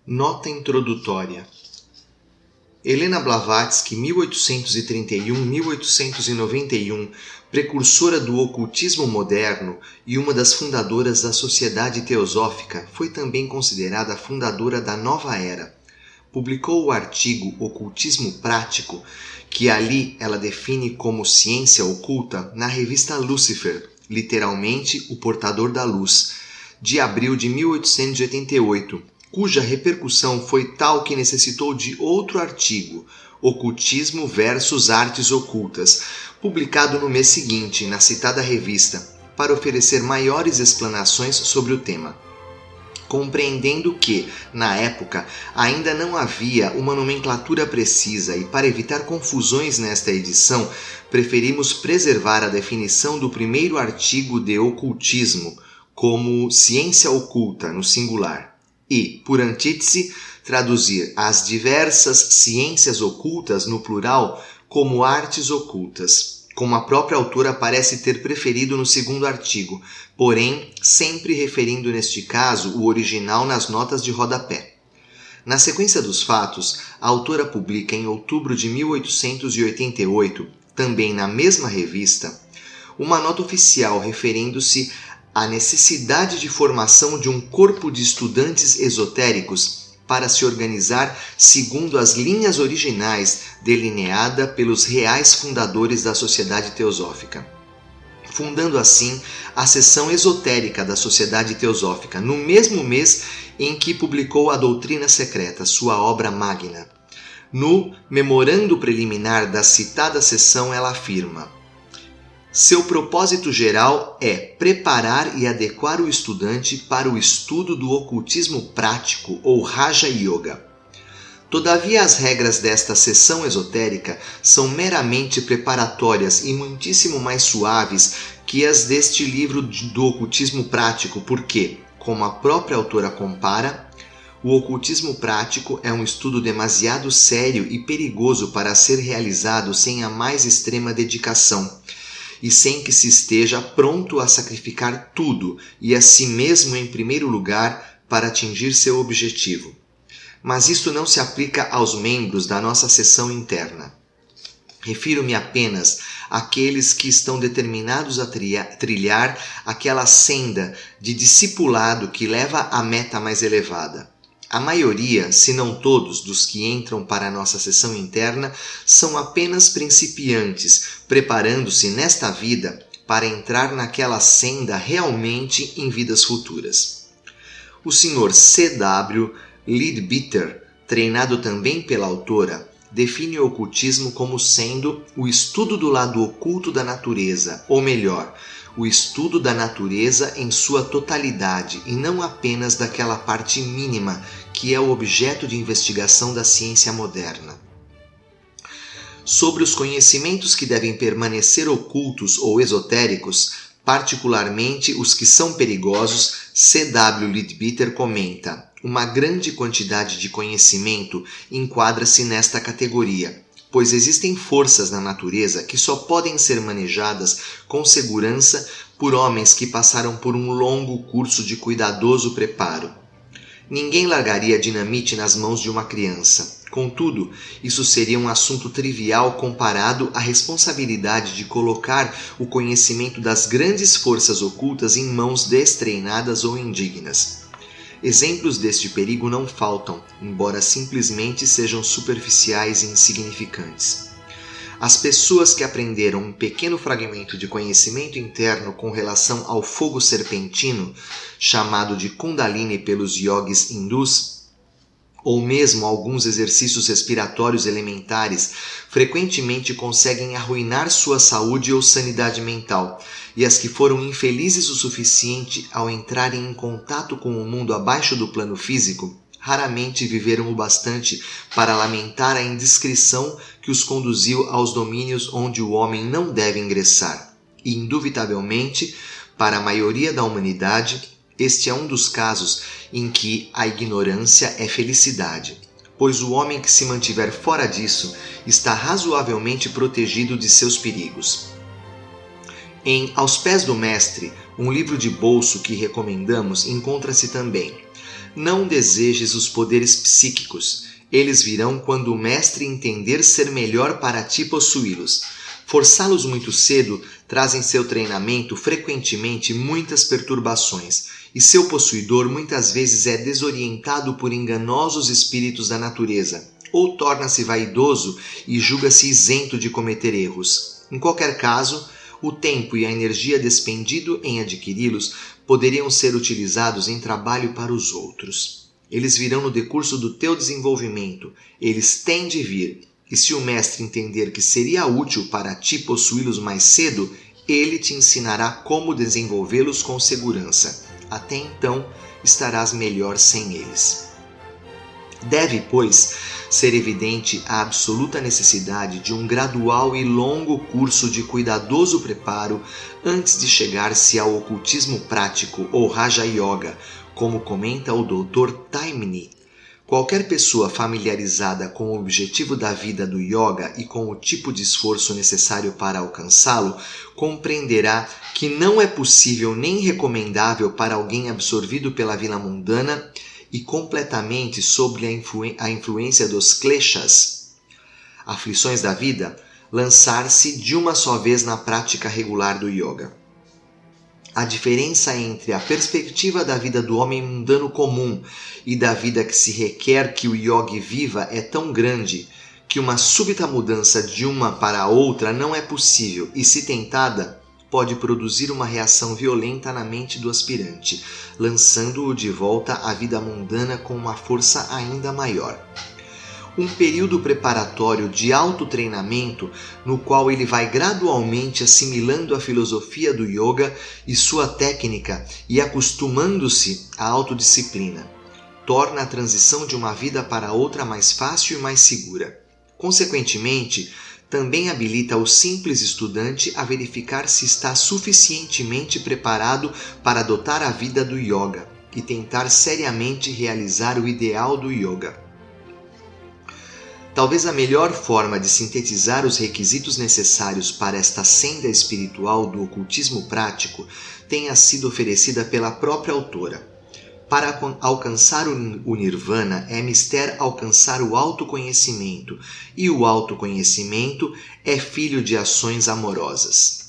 Nota introdutória. Helena Blavatsky, 1831-1891, precursora do ocultismo moderno e uma das fundadoras da Sociedade Teosófica, foi também considerada a fundadora da Nova Era. Publicou o artigo Ocultismo Prático, que ali ela define como ciência oculta, na revista Lucifer, literalmente o portador da luz, de abril de 1888, cuja repercussão foi tal que necessitou de outro artigo, Ocultismo versus Artes Ocultas, publicado no mês seguinte, na citada revista, para oferecer maiores explanações sobre o tema. Compreendendo que, na época, ainda não havia uma nomenclatura precisa e para evitar confusões nesta edição, preferimos preservar a definição do primeiro artigo de ocultismo como ciência oculta, no singular, e, por antítese, traduzir as diversas ciências ocultas, no plural, como artes ocultas, como a própria autora parece ter preferido no segundo artigo, porém sempre referindo neste caso o original nas notas de rodapé. Na sequência dos fatos, a autora publica em outubro de 1888, também na mesma revista, uma nota oficial referindo-se à necessidade de formação de um corpo de estudantes esotéricos para se organizar segundo as linhas originais delineada pelos reais fundadores da Sociedade Teosófica, fundando assim a seção esotérica da Sociedade Teosófica, no mesmo mês em que publicou a Doutrina Secreta, sua obra magna. No memorando preliminar da citada seção, ela afirma: seu propósito geral é preparar e adequar o estudante para o estudo do ocultismo prático ou Raja Yoga. Todavia, as regras desta seção esotérica são meramente preparatórias e muitíssimo mais suaves que as deste livro do ocultismo prático, porque, como a própria autora compara, o ocultismo prático é um estudo demasiado sério e perigoso para ser realizado sem a mais extrema dedicação, e sem que se esteja pronto a sacrificar tudo e a si mesmo em primeiro lugar para atingir seu objetivo. Mas isto não se aplica aos membros da nossa seção interna. Refiro-me apenas àqueles que estão determinados a trilhar aquela senda de discipulado que leva à meta mais elevada. A maioria, se não todos, dos que entram para a nossa seção interna são apenas principiantes, preparando-se nesta vida para entrar naquela senda realmente em vidas futuras. O Sr. C.W. Leadbeater, treinado também pela autora, define o ocultismo como sendo o estudo do lado oculto da natureza, ou melhor, o estudo da natureza em sua totalidade e não apenas daquela parte mínima que é o objeto de investigação da ciência moderna. Sobre os conhecimentos que devem permanecer ocultos ou esotéricos, particularmente os que são perigosos, C.W. Leadbeater comenta: uma grande quantidade de conhecimento enquadra-se nesta categoria, pois existem forças na natureza que só podem ser manejadas com segurança por homens que passaram por um longo curso de cuidadoso preparo. Ninguém largaria dinamite nas mãos de uma criança. Contudo, isso seria um assunto trivial comparado à responsabilidade de colocar o conhecimento das grandes forças ocultas em mãos destreinadas ou indignas. Exemplos deste perigo não faltam, embora simplesmente sejam superficiais e insignificantes. As pessoas que aprenderam um pequeno fragmento de conhecimento interno com relação ao fogo serpentino, chamado de Kundalini pelos yogis hindus, ou mesmo alguns exercícios respiratórios elementares, frequentemente conseguem arruinar sua saúde ou sanidade mental, e as que foram infelizes o suficiente ao entrarem em contato com o mundo abaixo do plano físico, raramente viveram o bastante para lamentar a indiscrição que os conduziu aos domínios onde o homem não deve ingressar. E, indubitavelmente, para a maioria da humanidade, este é um dos casos em que a ignorância é felicidade, pois o homem que se mantiver fora disso está razoavelmente protegido de seus perigos. Em Aos Pés do Mestre, um livro de bolso que recomendamos, encontra-se também: Não desejes os poderes psíquicos. Eles virão quando o mestre entender ser melhor para ti possuí-los. Forçá-los muito cedo traz em seu treinamento frequentemente muitas perturbações, e seu possuidor muitas vezes é desorientado por enganosos espíritos da natureza, ou torna-se vaidoso e julga-se isento de cometer erros. Em qualquer caso, o tempo e a energia despendido em adquiri-los poderiam ser utilizados em trabalho para os outros. Eles virão no decurso do teu desenvolvimento, eles têm de vir, e se o mestre entender que seria útil para ti possuí-los mais cedo, ele te ensinará como desenvolvê-los com segurança. Até então, estarás melhor sem eles. Deve, pois, ser evidente a absoluta necessidade de um gradual e longo curso de cuidadoso preparo antes de chegar-se ao ocultismo prático ou Raja Yoga, como comenta o Dr. Taimni. Qualquer pessoa familiarizada com o objetivo da vida do yoga e com o tipo de esforço necessário para alcançá-lo, compreenderá que não é possível nem recomendável para alguém absorvido pela vida mundana e completamente sob a influência dos kleshas, aflições da vida, lançar-se de uma só vez na prática regular do yoga. A diferença entre a perspectiva da vida do homem mundano comum e da vida que se requer que o yogi viva é tão grande que uma súbita mudança de uma para a outra não é possível e, se tentada, pode produzir uma reação violenta na mente do aspirante, lançando-o de volta à vida mundana com uma força ainda maior. Um período preparatório de autotreinamento no qual ele vai gradualmente assimilando a filosofia do yoga e sua técnica e acostumando-se à autodisciplina, torna a transição de uma vida para outra mais fácil e mais segura. Consequentemente, também habilita o simples estudante a verificar se está suficientemente preparado para adotar a vida do yoga e tentar seriamente realizar o ideal do yoga. Talvez a melhor forma de sintetizar os requisitos necessários para esta senda espiritual do ocultismo prático tenha sido oferecida pela própria autora. Para alcançar o nirvana é mister alcançar o autoconhecimento, e o autoconhecimento é filho de ações amorosas.